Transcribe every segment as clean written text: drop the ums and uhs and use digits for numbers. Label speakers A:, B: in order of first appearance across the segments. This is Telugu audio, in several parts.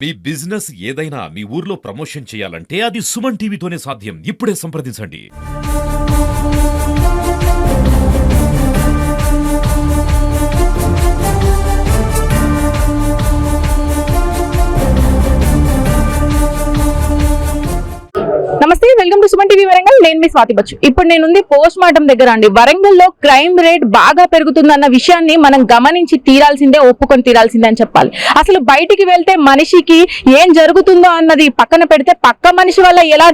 A: మీ బిజినెస్ ఏదైనా మీ ఊర్లో ప్రమోషన్ చేయాలంటే అది సుమన్ టీవీతోనే సాధ్యం. ఇప్పుడే సంప్రదించండి.
B: నమస్తే, welcome to Suman TV Warangal. నేను మీ స్వాతి బచ్చు. ఇప్పుడు నేనుంది పోస్ట్ మార్టం దగ్గర అండి. వరంగల్లో క్రైమ్ రేట్ బాగా పెరుగుతుందన్న విషయాన్ని మనం గమనించి తీరాల్సిందే, ఒప్పుకొని తీరాల్సిందే అని చెప్పాలి. అసలు బయటికి వెళ్తే మనిషికి ఏం జరుగుతుందో అన్నది పక్కన పెడితే పక్క మనిషి వల్ల ఎలా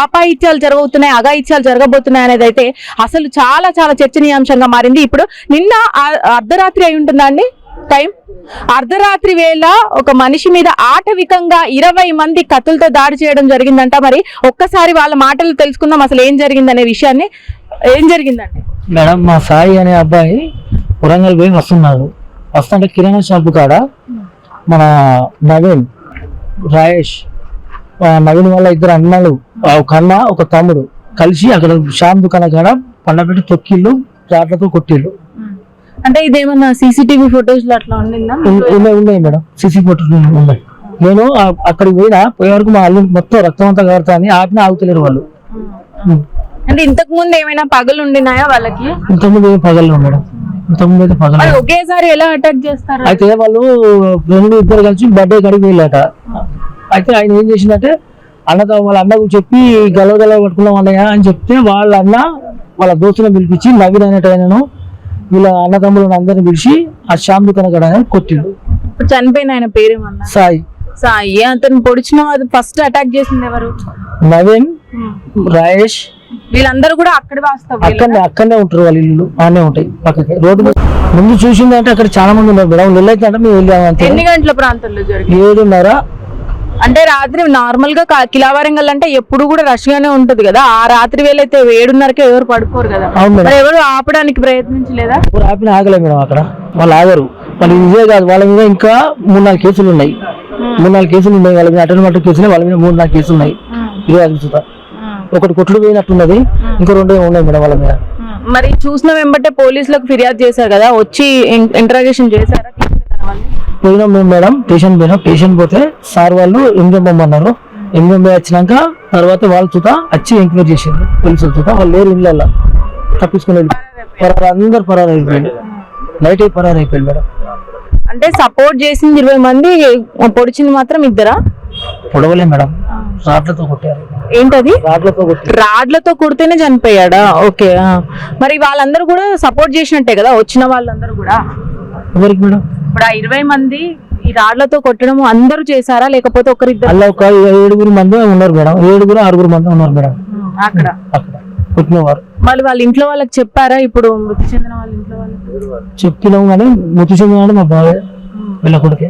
B: ఆపాయిత్యాలు జరగబోతున్నాయి, అఘాయిత్యాలు జరగబోతున్నాయి అనేది అయితే అసలు చాలా చాలా చర్చనీయాంశంగా మారింది. ఇప్పుడు నిన్న అర్ధరాత్రి అయి ఉంటుందా అండి టైం, అర్ధరాత్రి వేళ ఒక మనిషి మీద ఆటవికంగా 20 మంది కత్తులతో దాడి చేయడం జరిగిందంట. మరి ఒక్కసారి వాళ్ళ మాటలు తెలుసుకుందాం, అసలు ఏం జరిగిందనే విషయాన్ని. ఏం జరిగిందండి
C: మేడం? మా సాయి అనే అబ్బాయి వరంగల్ పోయి వస్తుంటే కిరాణా షాపు కాడ మన నవీన్ రాయేష్ నవీన్ వాళ్ళ ఇద్దరు అన్నలు, ఒక అన్న ఒక తమ్ముడు కలిసి అక్కడ షాప్ దుకాణం కాడ పండబెట్టి తొక్కిళ్ళు రాట్లతో కొట్టిళ్ళు.
B: అంటే ఇదేమన్నా సీసీటీవీ ఫొటోస్ లో అట్లా ఉండిందా?
C: ఉన్నాయి మేడం, సీసీ ఫోటోస్ ఉన్నాయి. నేను అక్కడికి పోయే వరకు మా అల్లు మొత్తం రక్తం అంతా కారుతా అని ఆపిన ఆగుతలేరు వాళ్ళు.
B: అంటే ఇంతకు ముందు ఏమైనా పగలు ఉండినాయా వాళ్ళకి?
C: ఇంతకుముందు ఏం పగలు మేడం, ఇంతకుముందు అయితే పగలు.
B: ఒకేసారి ఎలా అటాక్ చేస్తారు?
C: అయితే వాళ్ళు ఇద్దరు కలిసి బర్త్డే కడిగి వెళ్ళాట. అయితే ఆయన ఏం చేసిందంటే వాళ్ళ అన్నకు చెప్పి గలవ పట్టుకున్నాం అన్నయ్య అని చెప్తే వాళ్ళ అన్న వాళ్ళ దోస్తులను పిలిపించి నవీన్ అనేటైనను వీళ్ళ అన్నదమ్ములను అందరిని పిలిచి ఆ షామ్ దుకాణ గడ కొట్టిండు.
B: చనిపోయిన ఆయన పేరేమన్నా?
C: సాయి.
B: సాయి. అతను పొడిచిన ఫస్ట్ అటాక్ చేసింది ఎవరు?
C: నవీన్, రాయేష్.
B: వీళ్ళందరూ కూడా
C: అక్కడనే ఉంటారు, వాళ్ళ ఇల్లు ఆనే ఉంటాయి పక్కకి. రోడ్డు ముందు చూసింది అంటే అక్కడ చాలా మంది ఉన్నారు మేడం. నిల్లైతే అంటే మేము వెళ్ళాము.
B: ఎన్ని గంటల ప్రాంతంలో జరిగింది?
C: 7:30.
B: అంటే రాత్రి నార్మల్ గా కిలా వరంగల్ అంటే ఎప్పుడు కూడా రష్ గానే ఉంటది కదా. ఆ రాత్రి వేళ అయితే 7:30కి ఎవరు పడుకోరు కదా. ఎవరు ఆపడానికి ప్రయత్నించలేదా?
C: ఎవరు ఆపిన ఆగలే మేడం. అక్కడ వాళ్ళు ఆగరు. వాళ్ళు ఇదే కాదు, వాళ్ళ మీద ఇంకా 3-4 కేసులు ఉన్నాయి. 3-4 కేసులు ఉన్నాయి వాళ్ళ మీద. అటెండ్ కేసులు వాళ్ళ మీద 3-4 కేసులు ఉన్నాయి. ఒకటి కొట్లు పోయినట్టున్నది, ఇంకో 2 ఉన్నాయి మేడం వాళ్ళ మీద.
B: మరి చూసిన వెంబటే పోలీసులకు ఫిర్యాదు చేశారు కదా, వచ్చి ఇంటరాగేషన్ చేశారా?
C: పోయినాం మేము మేడం, స్టేషన్ పోయినాం. స్టేషన్ పోతే సార్ వాళ్ళు ఎంఎం అన్నారు. ఎంఎం వచ్చినాక తర్వాత వాళ్ళు చూత వచ్చి ఎంక్వైరీ చేసింది పోలీసులు చూత. వాళ్ళు లేరు ఇళ్ళల్లో, తప్పించుకుని అందరు పరారు అయిపోయింది. నైట్ పరారు అయిపోయింది మేడం.
B: అంటే సపోర్ట్ చేసింది 20 మంది, పొడిచింది మాత్రం ఇద్దరా?
C: పొడవలే మేడం, రాడ్లతో కొట్టారు.
B: ఏంటది? రాడ్లతో కొడితేనే చనిపోయాడా? ఓకే. మరి వాళ్ళందరూ కూడా సపోర్ట్ చేసినట్టే కదా వచ్చిన వాళ్ళందరూ కూడా?
C: ఎవరికి మేడం?
B: ఇప్పుడు ఆ 20 మంది ఈ రాడ్లతో కొట్టడం అందరూ చేశారా, లేకపోతే ఒకరిద్దరు?
C: అలా ఒక 7 మంది ఉన్నారు మేడం. 7-6 మంది ఉన్నారు మేడం
B: అక్కడ
C: కొట్టినవారు.
B: మళ్ళీ వాళ్ళ ఇంట్లో వాళ్ళకి చెప్పారా? ఇప్పుడు మృతి చెందిన వాళ్ళ ఇంట్లో వాళ్ళకి
C: చెప్తున్నాం కానీ మృతి చెందిన మా బాగా వీళ్ళ కొడుకే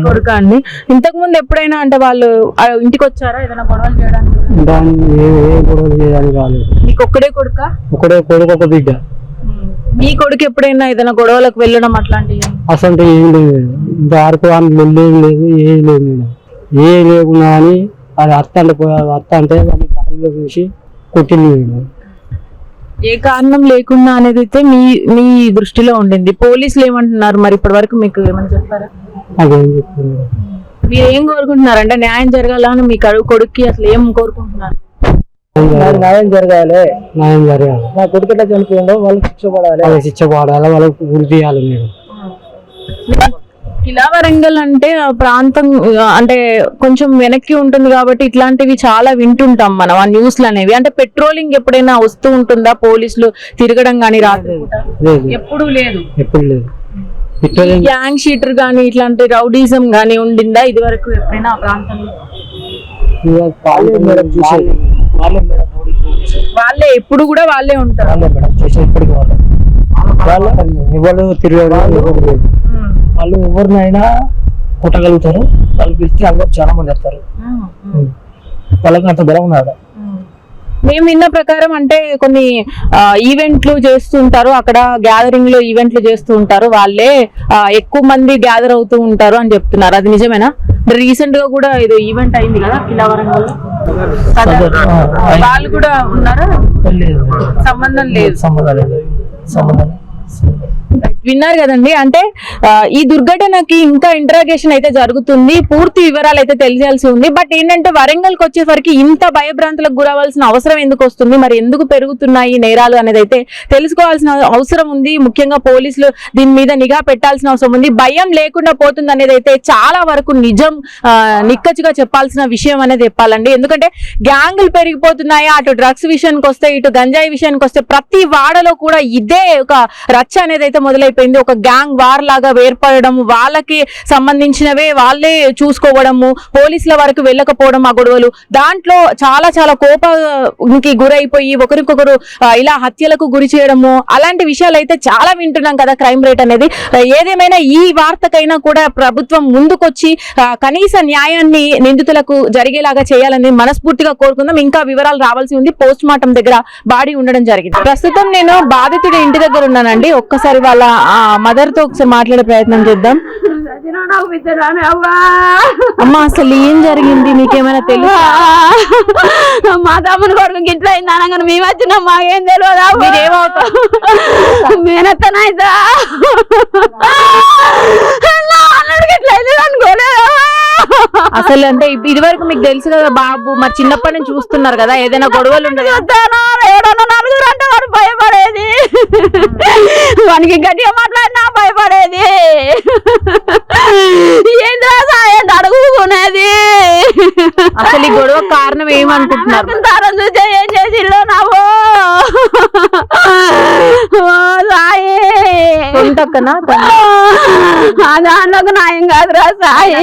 B: కొడుకు అండి. ఇంతకు ముందు ఎప్పుడైనా అంటే వాళ్ళు ఇంటికి వచ్చారా ఏదైనా గొడవలు చేయడానికి?
C: గొడవలు చేయడానికి రాలేదు.
B: నీకు ఒక్కడే కొడుక?
C: ఒకడే కొడుకు, ఒక బిడ్డ.
B: మీ కొడుకు ఎప్పుడైనా ఏదైనా గొడవలకు వెళ్ళడం అట్లాంటివి?
C: అసలు ఏం లేదు, దారికి లేదు, ఏం లేదు మేడం. ఏం లేకున్నా అని అది అత్త అంటే దాన్ని చూసి కొట్టింది మేడం.
B: ఏ కారణం లేకుండా అనేది అయితే మీ దృష్టిలో ఉండింది. పోలీసులు ఏమంటున్నారు మరి? ఇప్పటి వరకు మీకు ఏమని చెప్పారా?
C: అదేం చెప్తున్నారు.
B: మీరు ఏం కోరుకుంటున్నారు? అంటే న్యాయం జరగాలని మీ కొడుక్కి అసలు ఏం కోరుకుంటున్నారు?
C: న్యాయం జరగాలి, న్యాయం జరగాలి. నా కొడుకు ఎట్లా చనిపోయిందో వాళ్ళకి శిక్ష పడాలి, వాళ్ళకి గురి చేయాలి మేడం.
B: కిలా వరంగల్ అంటే ప్రాంతం అంటే కొంచెం వెనక్కి ఉంటుంది కాబట్టి ఇట్లాంటివి చాలా వింటుంటాం మనం ఆ న్యూస్లు అనేవి. అంటే పెట్రోలింగ్ ఎప్పుడైనా వస్తూ ఉంటుందా? పోలీసులు తిరగడం గానీ రాత్రి ఎప్పుడు లేదు? గ్యాంగ్ షీటర్ గానీ ఇట్లాంటి రౌడీజం గానీ ఉండిందా ఇది వరకు ఎప్పుడైనా ఆ ప్రాంతంలో? వాళ్ళే ఎప్పుడు కూడా వాళ్ళే ఉంటారు.
C: ఎవరు తిరిగారు, వాళ్ళు ఎవరినైనా కొట్టగలుగుతారు. వాళ్ళు పిలిస్తే అందరు చాలా మంది వస్తారు. వాళ్ళకి అంత బలం ఉన్నాడు.
B: మేము విన్న ప్రకారం అంటే కొన్ని ఈవెంట్లు చేస్తూ ఉంటారు, అక్కడ గ్యాదరింగ్ లో ఈవెంట్లు చేస్తూ ఉంటారు, వాళ్ళే ఎక్కువ మంది గ్యాదర్ అవుతూ ఉంటారు అని చెప్తున్నారు. అది నిజమేనా? రీసెంట్ గా కూడా ఇది ఈవెంట్ అయింది కదా కిలా వరంగల్, వాళ్ళు కూడా ఉన్నారా? సంబంధం లేదు. విన్నారు కదండి. అంటే ఈ దుర్ఘటనకి ఇంకా ఇంటరాగేషన్ అయితే జరుగుతుంది, పూర్తి వివరాలు అయితే తెలియాల్సి ఉంది. బట్ ఏంటంటే వరంగల్కి వచ్చేసరికి ఇంత భయభ్రాంతులకు గురవలసిన అవసరం ఎందుకు వస్తుంది, మరి ఎందుకు పెరుగుతున్నాయి నేరాలు అనేది అయితే తెలుసుకోవాల్సిన అవసరం ఉంది. ముఖ్యంగా పోలీసులు దీని మీద నిఘా పెట్టాల్సిన అవసరం ఉంది. భయం లేకుండా పోతుంది అనేది అయితే చాలా వరకు నిజం, నిక్కచ్చిగా చెప్పాల్సిన విషయం అనేది చెప్పాలండి. ఎందుకంటే గ్యాంగులు పెరిగిపోతున్నాయి, అటు డ్రగ్స్ విషయానికి వస్తే ఇటు గంజాయి విషయానికి వస్తే ప్రతి వాడలో కూడా ఇదే ఒక రచ్చ అనేది అయితే మొదలైపోయింది. ఒక గ్యాంగ్ వార్ లాగా ఏర్పడడం, వాళ్ళకి సంబంధించినవే వాళ్ళే చూసుకోవడము, పోలీసుల వరకు వెళ్ళకపోవడం ఆ గొడవలు, దాంట్లో చాలా చాలా కోపానికి గురైపోయి ఒకరికొకరు ఇలా హత్యలకు గురి చేయడము, అలాంటి విషయాలు అయితే చాలా వింటున్నాం కదా క్రైమ్ రేట్ అనేది. ఏదేమైనా ఈ వార్తకైనా కూడా ప్రభుత్వం ముందుకొచ్చి కనీస న్యాయాన్ని నిందితులకు జరిగేలాగా చేయాలని మనస్ఫూర్తిగా కోరుకుందాం. ఇంకా వివరాలు రావాల్సి ఉంది. పోస్ట్ మార్టం దగ్గర బాడీ ఉండడం జరిగింది. ప్రస్తుతం నేను బాధితుడి ఇంటి దగ్గర ఉన్నానండి. ఒక్కసారి వాళ్ళ మదర్ తో ఒకసారి మాట్లాడే ప్రయత్నం చేద్దాం. అమ్మా, అసలు ఏం జరిగింది, నీకేమైనా తెలుసా?
D: మా తమ్ముని కొడుకు గిట్ల అయింది అనగానే మేము వచ్చినాం, మాకేం తెలియదు.
B: మీరేమవుతారు?
D: మేనత్తనైతా గిట్ల అయింది అనుకోలేదు.
B: అసలు అంటే ఇది వరకు మీకు తెలుసు కదా బాబు, మరి చిన్నప్పటి నుంచి చూస్తున్నారు కదా, ఏదైనా గొడవలు ఉండదు.
D: ఎవడన్నా నలుగురు అంటే వాడు భయపడేది, వానికి గట్టిగా మాట్లాడినా భయపడేది, ఏంటో సాయం అడుగుకునేది.
B: అసలు ఈ గొడవ కారణం ఏమనుకుంటున్నారు?
D: తరం చూసే ఏం చేసిల్లో నావు సాయి
B: కొంతకనా
D: దాంట్లోకి న్యాయం కాదురా సాయి.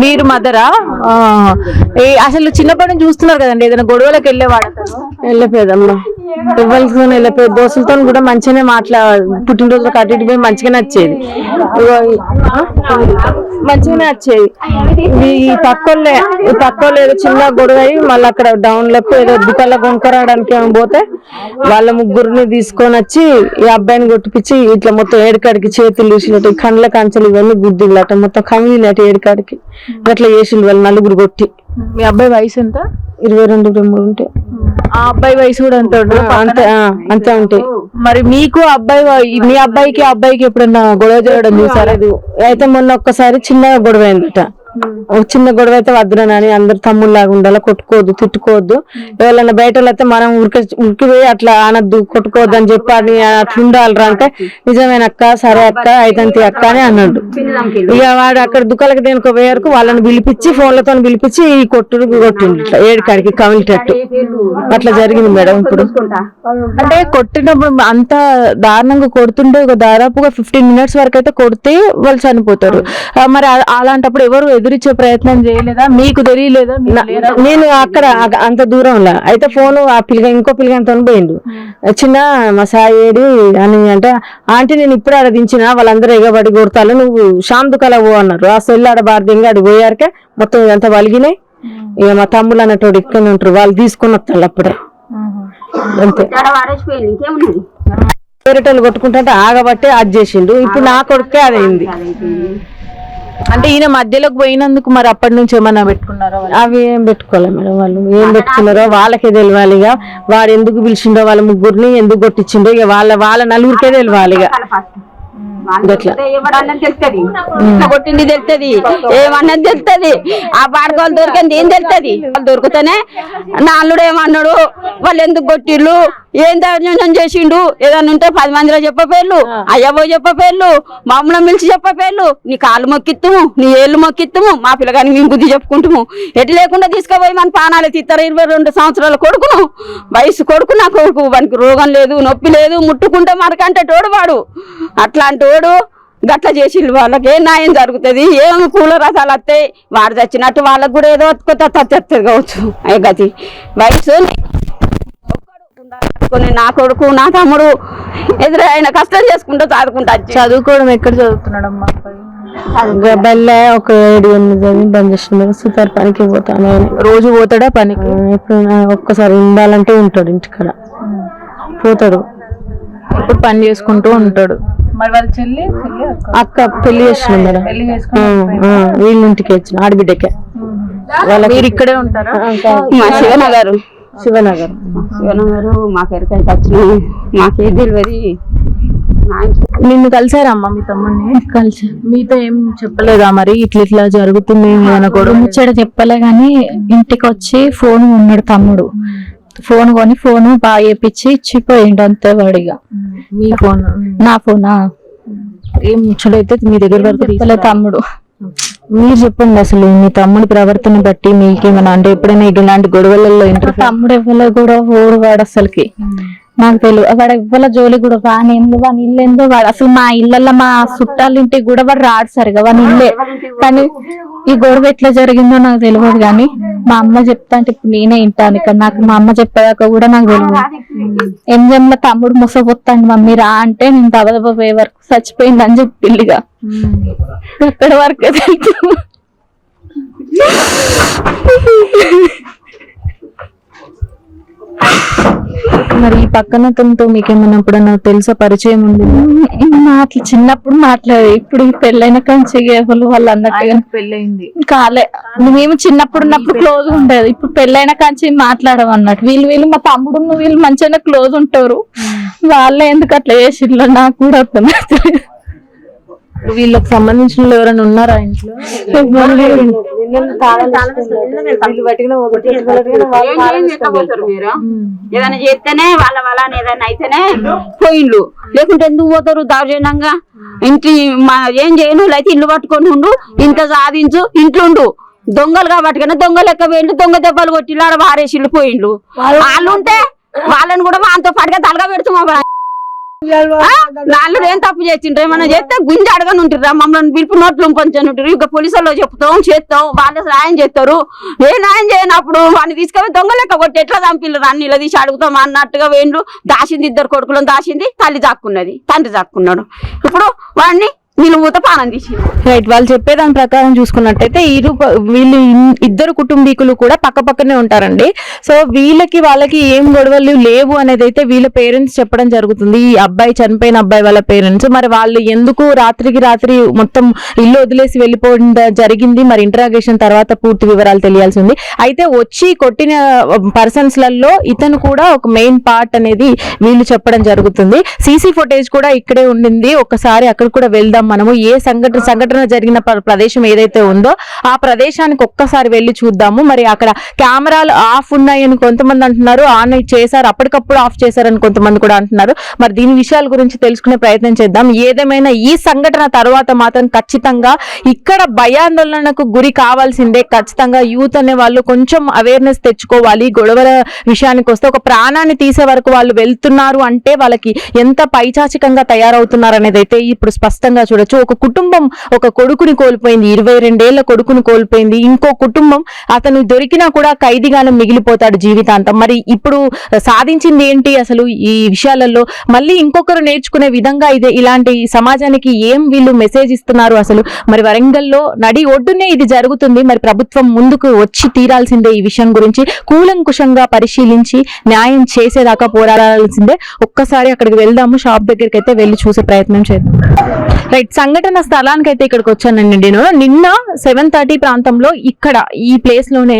B: మీరు మదరా? అసలు చిన్నప్పటి నుంచి చూస్తున్నారు కదండి, ఏదైనా గొడవలకు వెళ్ళేవాడు?
D: వెళ్ళిపోయేదమ్మా, ఎవరితో వెళ్ళిపోయేది. దోస్తులతో కూడా మంచిగానే పుట్టినరోజులకు అటు ఇటు పోయి మంచిగానే వచ్చేది, మంచిగానే వచ్చేది. ఈ పక్కోళ్ళు ఏదో చిన్న గొడవ అయ్యి మళ్ళీ అక్కడ డౌన్ లకు ఏదో దుకాణంలో కొనుక్కరావడానికి ఏమో పోతే వాళ్ళ ముగ్గురిని తీసుకొని వచ్చి ఈ అబ్బాయిని కొట్టిపించి ఇట్లా మొత్తం ఏడుకాడికి చేతులు చూసినట్టు కండ్ల కంచెలు ఇవన్నీ గుద్దిలు అట్ట మొత్తం కమిలినట్టు ఏడుకాడికి అట్లా చేసిండు వాళ్ళు నలుగురు కొట్టి.
B: మీ అబ్బాయి వయసు ఎంత?
D: 22-23 ఉంటాయి.
B: ఆ అబ్బాయి వయసు కూడా అంతే
D: అంతే ఉంటాయి.
B: మరి మీకు మీ అబ్బాయికి అబ్బాయికి ఎప్పుడన్నా గొడవ చేయడం చూసారా?
D: అయితే మొన్న ఒక్కసారి చిన్న గొడవ అయిందట. చిన్న గొడవ అయితే వద్దురని అందరు తమ్ముళ్ళలాగా ఉండాలి, కొట్టుకోవద్దు తిట్టుకోవద్దు, ఎవరైనా బయట అయితే మనం ఉరికిపోయి అట్లా అనద్దు కొట్టుకోవద్దు అని చెప్పి అట్లా ఉండాలరా అంటే నిజమైన అక్క, సరే అక్క, అయితంతి అక్క అని అన్నాడు. ఇక వాడు అక్కడ దుకాణాలకు దేనికో పోయేరకు వాళ్ళని పిలిపించి ఫోన్లతో పిలిపించి ఈ కొట్టిండు ఇట్లా ఏడుకాడికి కమిలిటట్టు. అట్లా జరిగింది మేడం. ఇప్పుడు
B: అంటే కొట్టినప్పుడు అంత దారుణంగా కొడుతుంటే ఒక దాదాపుగా 15 minutes వరకు అయితే కొడితే వాళ్ళు చనిపోతారు. మరి అలాంటప్పుడు ఎవరు ఎదురిచ్చే ప్రయత్నం చేయలేదా? మీకు తెలియలేదా?
D: నేను అక్కడ అంత దూరంలో అయితే ఫోన్ ఆ ఇంకో పిల్లగానితో పోయిండు. చిన్న మా సాయేడి అని అంటే ఆంటీ నేను ఇప్పుడు ఆడ దించిన వాళ్ళందరూ ఎగబడి కొడతాను, నువ్వు షామ్ దుకాల పో అన్నారు. ఆ సెల్ ఆడ బార్దింగా అడి పోయారకే మొత్తం ఇదంతా వలిగినాయి. ఇక మా తమ్ముళ్ళు అన్నట్టు ఇక్కడ ఉంటారు, వాళ్ళు తీసుకుని వస్తారు అప్పుడే. అంతే వేరేటోళ్ళు కొట్టుకుంటే ఆగబట్టే అది చేసిండు. ఇప్పుడు నా కొడుకే అదైంది.
B: అంటే ఈయన మధ్యలోకి పోయినందుకు మరి అప్పటి నుంచి ఏమన్నా పెట్టుకున్నారో?
D: అవి ఏం పెట్టుకోలే మేడం, వాళ్ళు ఏం పెట్టుకున్నారో వాళ్ళకే తెలియాలి. ఇక వాడు ఎందుకు పిలిచిండో, వాళ్ళ ముగ్గురిని ఎందుకు కొట్టించిండో ఇక వాళ్ళ నలుగురికే తెలియాలి. ఇక
E: కొట్టింది తెలుస్తుంది, ఏమన్నది తెలుస్తుంది, ఆ పాడుకోవాలి దొరికింది ఏం తెలుస్తుంది. వాళ్ళు దొరికితేనే నా అల్లుడు ఏమన్నాడు, వాళ్ళు ఎందుకు కొట్టిళ్ళు, ఏం దౌర్జన్యం చేసిండు, ఏదన్నా ఉంటే 10 మందిలో చెప్పపేర్లు, అయ్యబో చెప్పపేర్లు, మామూలు పిలిచి చెప్పపేర్లు, నీ కాళ్ళు మొక్కిత్తుము, నీ ఏళ్ళు మొక్కిత్తుము, మా పిల్లగానికి మేము బుద్ధి చెప్పుకుంటాము. ఎటు లేకుండా తీసుకుపోయి మన పానాలు తీస్తారు. 22 సంవత్సరాల కొడుకును, వయసు కొడుకు, నా కొడుకు, వానికి రోగం లేదు, నొప్పి లేదు, ముట్టుకుంటే మనకంటే తోడు వాడు. అట్లాంటి వాడు గట్ల చేసి వాళ్ళకి ఏ న్యాయం జరుగుతుంది? ఏమి పూల రసాలు వస్తాయి, వాడు చచ్చినట్టు వాళ్ళకు కూడా ఏదో కొత్త తెస్తుంది కావచ్చు. అయ్య గతి వయసు నా కొడుకు నా తమ్ముడు ఎదురు ఆయన కష్టం చేసుకుంటూ చదువుకుంటా.
B: చదువుకోవడం ఎక్కడ చదువుతున్నాడమ్మా?
D: బల్లె ఒక 7-8 బంద్ చేసిన సూపర్ పనికి పోతాను.
B: రోజు పోతాడా పనికి?
D: ఎప్పుడు ఒక్కసారి ఉండాలంటే ఉంటాడు, ఇంటికాడ పోతాడు,
B: ఇప్పుడు పని చేసుకుంటూ ఉంటాడు. మరి వాళ్ళ చెల్లి
D: అక్క పెళ్లి చేసిన మేడం, వీళ్ళ ఇంటికి వచ్చిన ఆడబిడ్డకే.
B: మీరు ఇక్కడే ఉంటారా?
E: మా శివనగర్
D: శివనగర్.
E: శివనగరు మాకు ఎరకైతే వచ్చినాయి, మాకే తెలియదు.
B: నిన్ను కలిసారమ్మా మీ తమ్ముడిని? కలిసి మీతో ఏం చెప్పలేదా మరి ఇట్లా జరుగుతుంది ఏమైనా కూడా?
F: ముచ్చట చెప్పలే గాని ఇంటికి వచ్చి ఫోన్ ఉన్నాడు తమ్ముడు, ఫోన్ కొని ఫోన్ బాగా చేపించి ఇచ్చిపోయిండు అంతే వాడిగా.
B: మీ ఫోన్?
F: నా ఫోనా?
B: ఏం ముచ్చటైతే మీ దగ్గర వరకు
F: చెప్పలే తమ్ముడు.
B: మీరు చెప్పండి అసలు మీ తమ్ముడి ప్రవర్తన బట్టి మీకేమైనా అంటే ఎప్పుడైనా ఇలాంటి గొడవలలో
F: తమ్ముడు ఇవ్వలే కూడా ఓడు వాడు అసలుకి నాకు తెలియదు. వాడు ఇవ్వల జోలి కూడా వానేందో వాని ఇల్లు ఏందో వాడు అసలు మా ఇళ్ళల్లో మా చుట్టాల ఇంటికి కూడా వాడు రాడు సరిగా వాని ఇల్లే. కానీ ఈ గొడవ ఎట్లా జరిగిందో నాకు తెలియదు కానీ మా అమ్మ చెప్తా అంటే ఇప్పుడు నేనే వింటాను ఇక్కడ. నాకు మా అమ్మ చెప్పాక కూడా నాకు తెలియదు. ఎంజంలో తమ్ముడు ముసపోతాండి మమ్మీ రా అంటే నేను దబదబ పోయే వరకు చచ్చిపోయింది అని చెప్పి పిల్లిగా ఎక్కడ వరకే తెలుసు.
B: మరి ఈ పక్కన అతనితో మీకేమన్నా ఎప్పుడన్నా తెలుసా, పరిచయం ఉంది?
F: అట్లా చిన్నప్పుడు మాట్లాడేది, ఇప్పుడు పెళ్ళైన కంచి ఎవరు వాళ్ళు అన్నట్టుగా
B: పెళ్ళయింది
F: కాలే. మేము చిన్నప్పుడు ఉన్నప్పుడు క్లోజ్ ఉండేది, ఇప్పుడు పెళ్ళైన కంచి మాట్లాడడం అన్నట్టు. వీళ్ళు మా తమ్ముడు వీళ్ళు మంచిగానే క్లోజ్ ఉంటారు, వాళ్ళే ఎందుకు అట్లా చేసిండ్రో నాకు కూడా అర్థమవుతుంది.
B: వీళ్ళకి సంబంధించిన వాళ్ళు ఎవరైనా ఉన్నారా ఇంట్లో?
E: మీరు ఏదైనా చేస్తేనే వాళ్ళ ఏదైనా అయితేనే పోయిండ్లు, లేకుంటే ఎందుకు పోతారు దౌర్జన్యంగా? ఇంటి ఏం చేయను అయితే ఇల్లు పట్టుకొని ఉండు, ఇంత సాధించు, ఇంట్లో ఉండు. దొంగలు కాబట్టి దొంగ లెక్క పోయిండు, దొంగ దెబ్బలు కొట్టిల్లు, ఆడ వారేసిళ్ళు పోయిండ్లు. వాళ్ళు ఉంటే వాళ్ళని కూడా మనతో పాటుగా తలగా పెడుతున్నా. వాళ్ళు ఏం తప్పు చేసిండ్రు, ఏమన్నా చేస్తే గుంజి అడగని ఉంటుర్రా, మమ్మల్ని పిలుపు నోట్లు పంచని ఉంటారు. ఇక పోలీసుల్లో చెప్తాం చేస్తాం, వాళ్ళు న్యాయం చేస్తారు. ఏ న్యాయం చేయనప్పుడు వాడిని తీసుకొని దొంగ లెక్క కొట్టి ఎట్లా చంపిల్లు అన్ని ఇలా తీసి అడుగుతాం అన్నట్టుగా వేండ్లు. దాచింది 2 కొడుకులను దాచింది, తల్లి దాక్కున్నది, తండ్రి దాక్కున్నాడు. ఇప్పుడు వాడిని వీళ్ళు ఊత పానం తీసి
B: రైట్. వాళ్ళు చెప్పేదాని ప్రకారం చూసుకున్నట్టయితే వీళ్ళు ఇద్దరు కుటుంబీకులు కూడా పక్క పక్కనే ఉంటారండి. సో వాళ్ళకి ఏం గొడవలు లేవు అనేది అయితే వీళ్ళ పేరెంట్స్ చెప్పడం జరుగుతుంది. ఈ అబ్బాయి చనిపోయిన అబ్బాయి వాళ్ళ పేరెంట్స్ మరి వాళ్ళు ఎందుకు రాత్రికి రాత్రి మొత్తం ఇల్లు వదిలేసి వెళ్ళిపోవడం జరిగింది, మరి ఇంటరాగేషన్ తర్వాత పూర్తి వివరాలు తెలియాల్సి ఉంది. అయితే వచ్చి కొట్టిన పర్సన్స్ లలో ఇతను కూడా ఒక మెయిన్ పార్ట్ అనేది వీళ్ళు చెప్పడం జరుగుతుంది. సీసీ ఫుటేజ్ కూడా ఇక్కడే ఉండింది, ఒక్కసారి అక్కడ కూడా వెళ్దాం మనము. ఏ సంఘటన జరిగిన ప్రదేశం ఏదైతే ఉందో ఆ ప్రదేశానికి ఒక్కసారి వెళ్ళి చూద్దాము. మరి అక్కడ కెమెరాలు ఆఫ్ ఉన్నాయని కొంతమంది అంటున్నారు, ఆన్ చేశారు, అప్పటికప్పుడు ఆఫ్ చేశారని కొంతమంది కూడా అంటున్నారు. మరి దీని విషయాల గురించి తెలుసుకునే ప్రయత్నం చేద్దాం. ఏదేమైనా ఈ సంఘటన తర్వాత మాత్రం ఖచ్చితంగా ఇక్కడ భయాందోళనకు గురి కావాల్సిందే. ఖచ్చితంగా యూత్ అనే వాళ్ళు కొంచెం అవేర్నెస్ తెచ్చుకోవాలి. గొడవల విషయానికి వస్తే ఒక ప్రాణాన్ని తీసే వరకు వాళ్ళు వెళ్తున్నారు అంటే వాళ్ళకి ఎంత పైచాచికంగా తయారవుతున్నారు అనేది అయితే ఇప్పుడు స్పష్టంగా చూడొచ్చు. ఒక కుటుంబం ఒక కొడుకుని కోల్పోయింది, 22 ఏళ్ల కొడుకుని కోల్పోయింది. ఇంకో కుటుంబం అతను దొరికినా కూడా ఖైదీగానే మిగిలిపోతాడు జీవితాంతం. మరి ఇప్పుడు సాధించింది ఏంటి అసలు ఈ విషయాలలో? మళ్ళీ ఇంకొకరు నేర్చుకునే విధంగా ఇలాంటి సమాజానికి ఏం వీళ్ళు మెసేజ్ ఇస్తున్నారు అసలు? మరి వరంగల్లో నడి ఒడ్డునే ఇది జరుగుతుంది. మరి ప్రభుత్వం ముందుకు వచ్చి తీరాల్సిందే. ఈ విషయం గురించి కూలంకుషంగా పరిశీలించి న్యాయం చేసేదాకా పోరాడాల్సిందే. ఒక్కసారి అక్కడికి వెళ్దాము, షాప్ దగ్గరికి అయితే వెళ్ళి చూసే ప్రయత్నం చేద్దాం. రైట్. సంఘటన స్థలానికి అయితే ఇక్కడికి వచ్చానండి నేను. నిన్న 7:30 ప్రాంతంలో ఇక్కడ ఈ ప్లేస్ లోనే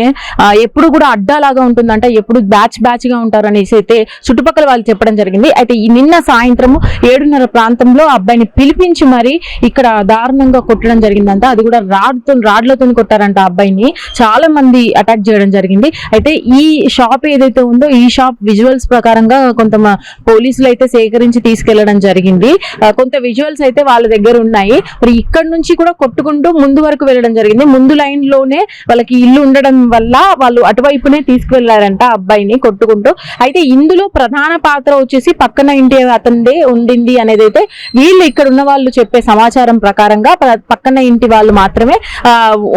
B: ఎప్పుడు కూడా అడ్డాలాగా ఉంటుందంట, ఎప్పుడు బ్యాచ్ గా ఉంటారు అనేసి అయితే చుట్టుపక్కల వాళ్ళు చెప్పడం జరిగింది. అయితే ఈ నిన్న సాయంత్రము 7:30 ప్రాంతంలో అబ్బాయిని పిలిపించి మరి ఇక్కడ దారుణంగా కొట్టడం జరిగిందంట. అది కూడా రాడ్లతో కొట్టారంట అబ్బాయిని. చాలా మంది అటాక్ చేయడం జరిగింది. అయితే ఈ షాప్ ఏదైతే ఉందో ఈ షాప్ విజువల్స్ ప్రకారంగా కొంత పోలీసులు అయితే సేకరించి తీసుకెళ్లడం జరిగింది. కొంత విజువల్స్ అయితే వాళ్ళ దగ్గర ఉన్నాయి. మరి ఇక్కడ నుంచి కూడా కొట్టుకుంటూ ముందు వరకు వెళ్ళడం జరిగింది. ముందు లైన్ లోనే వాళ్ళకి ఇల్లు ఉండడం వల్ల వాళ్ళు అటువైపునే తీసుకువెళ్లారంట అబ్బాయిని కొట్టుకుంటూ. అయితే ఇందులో ప్రధాన పాత్ర వచ్చేసి పక్కన ఇంటి అతనిదే ఉండింది అనేది అయితే వీళ్ళు ఇక్కడ ఉన్న వాళ్ళు చెప్పే సమాచారం ప్రకారంగా పక్కన ఇంటి వాళ్ళు మాత్రమే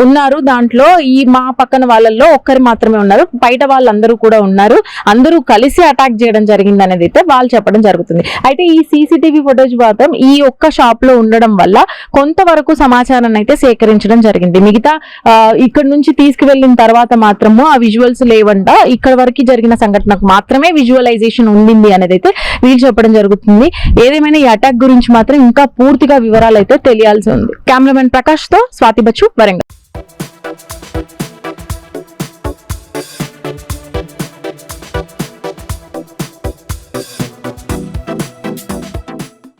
B: ఉన్నారు. దాంట్లో ఈ మా పక్కన వాళ్ళల్లో ఒక్కరు మాత్రమే ఉన్నారు, బయట వాళ్ళందరూ కూడా ఉన్నారు. అందరూ కలిసి అటాక్ చేయడం జరిగింది అనేది అయితే వాళ్ళు చెప్పడం జరుగుతుంది. అయితే ఈ సీసీటీవీ ఫుటేజ్ మాత్రం ఈ ఒక్క షాప్ లో ఉండడం వల్ల కొంతవరకు సమాచారాన్ని అయితే సేకరించడం జరిగింది. మిగతా ఇక్కడ నుంచి తీసుకువెళ్ళిన తర్వాత మాత్రము ఆ విజువల్స్ లేవంట. ఇక్కడ వరకు జరిగిన సంఘటనకు మాత్రమే విజువలైజేషన్ ఉండింది అనేది అయితే వీళ్ళు చెప్పడం జరుగుతుంది. ఏదేమైనా ఈ అటాక్ గురించి మాత్రం ఇంకా పూర్తిగా వివరాలు అయితే తెలియాల్సి ఉంది. కెమెరామెన్ ప్రకాష్ తో స్వాతి బచ్చు, వరంగల్.